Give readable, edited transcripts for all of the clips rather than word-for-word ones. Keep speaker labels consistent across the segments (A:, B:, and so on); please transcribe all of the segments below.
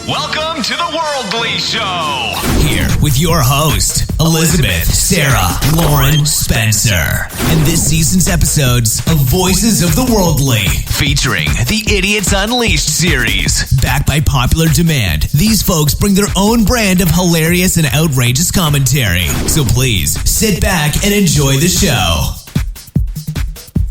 A: Welcome to the Worldly Show.
B: Here with your host, Elizabeth, Sarah, Lauren, Spencer. And this season's episodes of Voices of the Worldly, featuring the Idiots Unleashed series. Backed by popular demand, these folks bring their own brand of hilarious and outrageous commentary. So please, sit back and enjoy the show.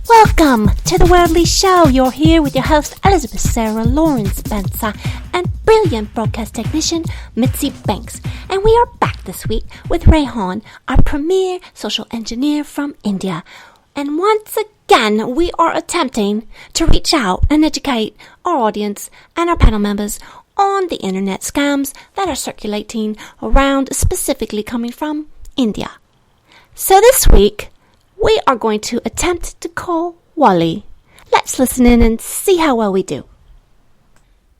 C: Welcome to the Worldly Show. You're here with your host, Elizabeth, Sarah, Lauren, Spencer, and brilliant broadcast technician, Mitzi Banks. And we are back this week with Rayhan, our premier social engineer from India. And once again, we are attempting to reach out and educate our audience and our panel members on the internet scams that are circulating around, specifically coming from India. So this week, we are going to attempt to call Wally. Let's listen in and see how well we do.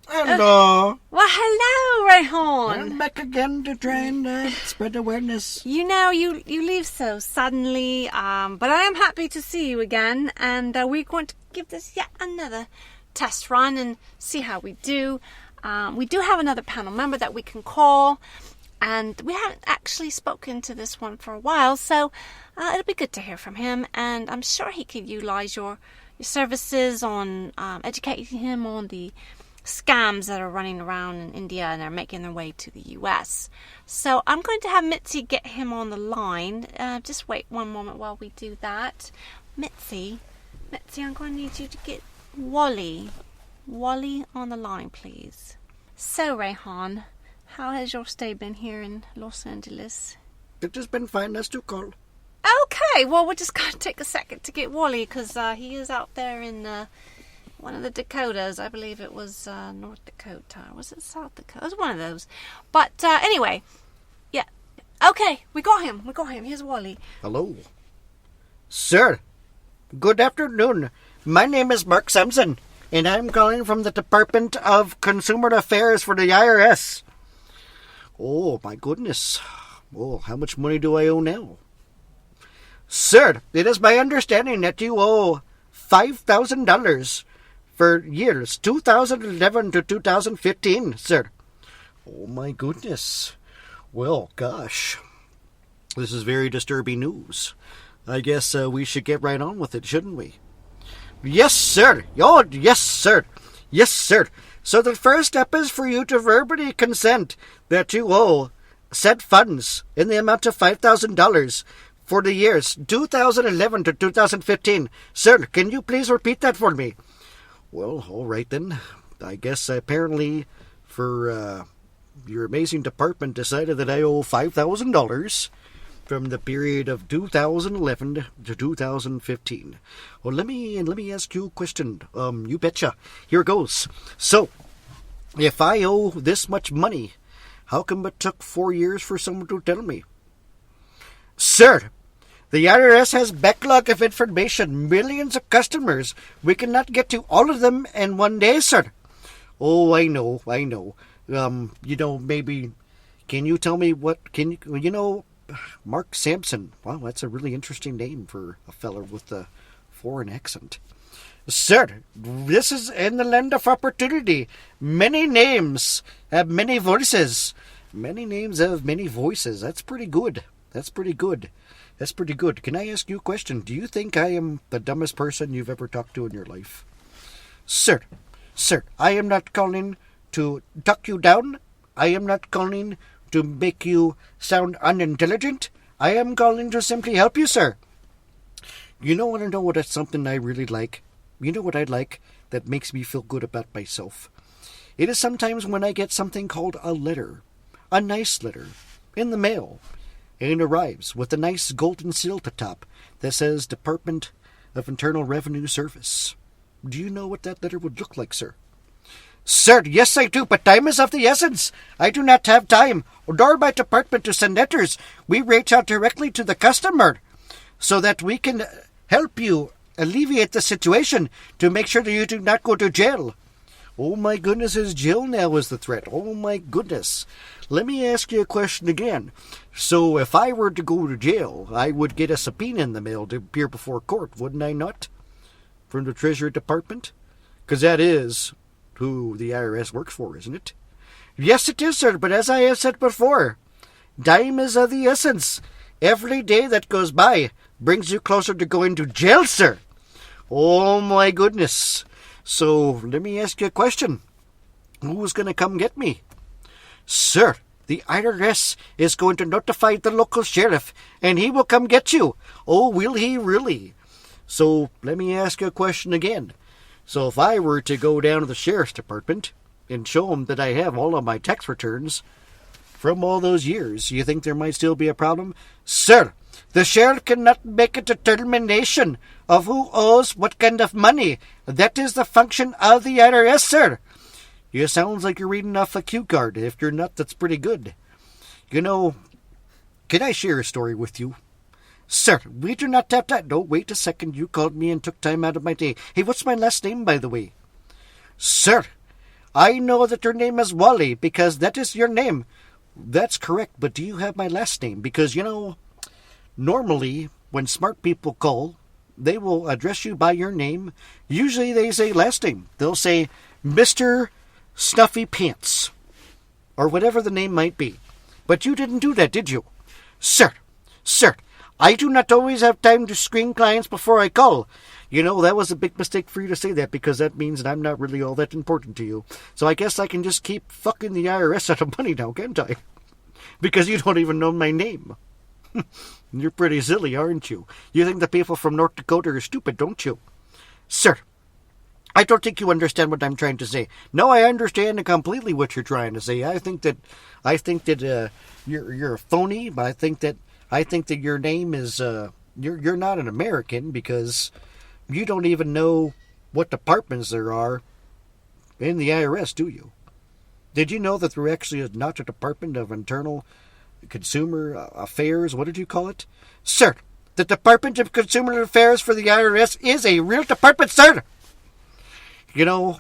D: Hello.
E: Well, hello, Rayhan.
D: I'm back again to try and spread awareness.
E: You know, you leave so suddenly, but I am happy to see you again, and we're going to give this yet another test run and see how we do. We do have another panel member that we can call, and we haven't actually spoken to this one for a while, so it'll be good to hear from him, and I'm sure he could utilize your services on educating him on the scams that are running around in India and are making their way to the US. So I'm going to have Mitzi get him on the line. Just wait one moment while we do that. Mitzi, I'm going to need you to get Wally on the line, please. So, Rayhan, how has your stay been here in Los Angeles?
D: It has been fine as to call.
E: Okay, well, we're just going to take a second to get Wally, because he is out there in one of the Dakotas. I believe it was North Dakota. Was it South Dakota? It was one of those. But anyway, yeah. Okay, we got him. Here's Wally.
D: Hello. Sir, good afternoon. My name is Mark Sampson, and I'm calling from the Department of Consumer Affairs for the IRS. Oh, my goodness. Oh, how much money do I owe now? Sir, it is my understanding that you owe $5,000 for years 2011 to 2015, sir. Oh, my goodness. Well, gosh. This is very disturbing news. I guess we should get right on with it, shouldn't we? Yes, sir. Oh, yes, sir. Yes, sir. So the first step is for you to verbally consent that you owe said funds in the amount of $5,000 for the years 2011 to 2015. Sir, can you please repeat that for me? Well, all right then. I guess apparently for your amazing department decided that I owe $5,000 from the period of 2011 to 2015. Well, let me ask you a question. You betcha. Here goes. So, if I owe this much money, how come it took 4 years for someone to tell me? Sir, the IRS has backlog of information, millions of customers. We cannot get to all of them in one day, sir. Oh, I know. Maybe, can you tell me Mark Sampson. Wow, that's a really interesting name for a feller with a foreign accent. Sir, this is in the land of opportunity. Many names have many voices. Many names have many voices. That's pretty good. Can I ask you a question? Do you think I am the dumbest person you've ever talked to in your life? Sir, I am not calling to talk you down. I am not calling to make you sound unintelligent. I am calling to simply help you, sir. You want to know what is something I really like? You know what I like that makes me feel good about myself? It is sometimes when I get something called a letter, a nice letter, in the mail, and it arrives with a nice golden seal at the top that says Department of Internal Revenue Service. Do you know what that letter would look like, sir? Sir, yes I do, but time is of the essence. I do not have time, nor my department to send letters. We reach out directly to the customer so that we can help you alleviate the situation to make sure that you do not go to jail. Oh my goodness, is jail now is the threat. Oh my goodness. Let me ask you a question again. So if I were to go to jail, I would get a subpoena in the mail to appear before court, wouldn't I not? From the Treasury Department? Because that is who the IRS works for, isn't it? Yes, it is, sir, but as I have said before, time is of the essence. Every day that goes by brings you closer to going to jail, sir. Oh, my goodness. So, let me ask you a question. Who's going to come get me? Sir, the IRS is going to notify the local sheriff, and he will come get you. Oh, will he really? So, let me ask you a question again. So, if I were to go down to the sheriff's department and show them that I have all of my tax returns from all those years, you think there might still be a problem? Sir, the sheriff cannot make a determination of who owes what kind of money. That is the function of the IRS, sir. You sounds like you're reading off a cue card. If you're not, that's pretty good. You know, can I share a story with you? Sir, we do not have time. No, wait a second. You called me and took time out of my day. Hey, what's my last name, by the way? Sir, I know that your name is Wally because that is your name. That's correct, but do you have my last name? Because, you know, normally when smart people call, they will address you by your name. Usually they say last name. They'll say Mr. Snuffy Pants, or whatever the name might be. But you didn't do that, did you? Sir, I do not always have time to screen clients before I call. You know, that was a big mistake for you to say that, because that means that I'm not really all that important to you. So I guess I can just keep fucking the IRS out of money now, can't I? Because you don't even know my name. You're pretty silly, aren't you? You think the people from North Dakota are stupid, don't you? Sir, I don't think you understand what I'm trying to say. No, I understand completely what you're trying to say. I think that you're a phony, but I think that your name is you're not an American, because you don't even know what departments there are in the IRS, do you? Did you know that there actually is not a Department of Internal Consumer Affairs? What did you call it? Sir, the Department of Consumer Affairs for the IRS is a real department, sir. You know,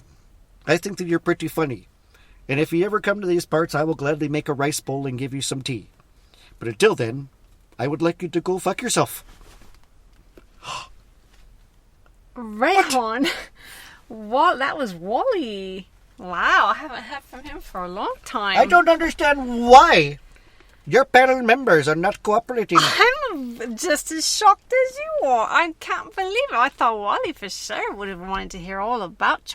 D: I think that you're pretty funny. And if you ever come to these parts, I will gladly make a rice bowl and give you some tea. But until then, I would like you to go fuck yourself.
E: Rayhan, what? That was Wally. Wow, I haven't heard from him for a long time.
D: I don't understand why your panel members are not cooperating.
E: I'm just as shocked as you are. I can't believe it. I thought Wally for sure would have wanted to hear all about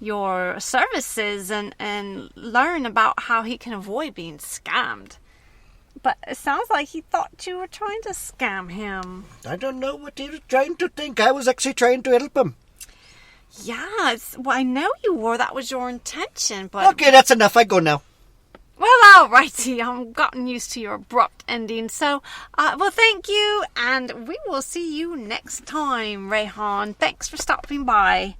E: your services and learn about how he can avoid being scammed. But it sounds like he thought you were trying to scam him.
D: I don't know what he was trying to think. I was actually trying to help him.
E: Yeah, well, I know you were. That was your intention, but...
D: Okay, that's enough. I go now.
E: Well, alrighty. I've gotten used to your abrupt ending. So, well, thank you, and we will see you next time, Rayhan. Thanks for stopping by.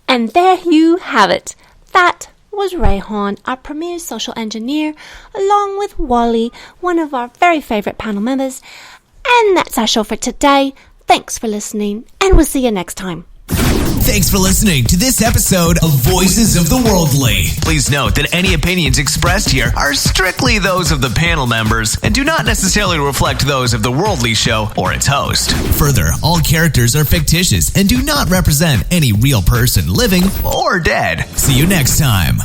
C: And there you have it. That was Rayhan, our premier social engineer, along with Wally, one of our very favourite panel members. And that's our show for today. Thanks for listening, and we'll see you next time.
B: Thanks for listening to this episode of Voices of the Worldly. Please note that any opinions expressed here are strictly those of the panel members and do not necessarily reflect those of the Worldly Show or its host. Further, all characters are fictitious and do not represent any real person living or dead. See you next time.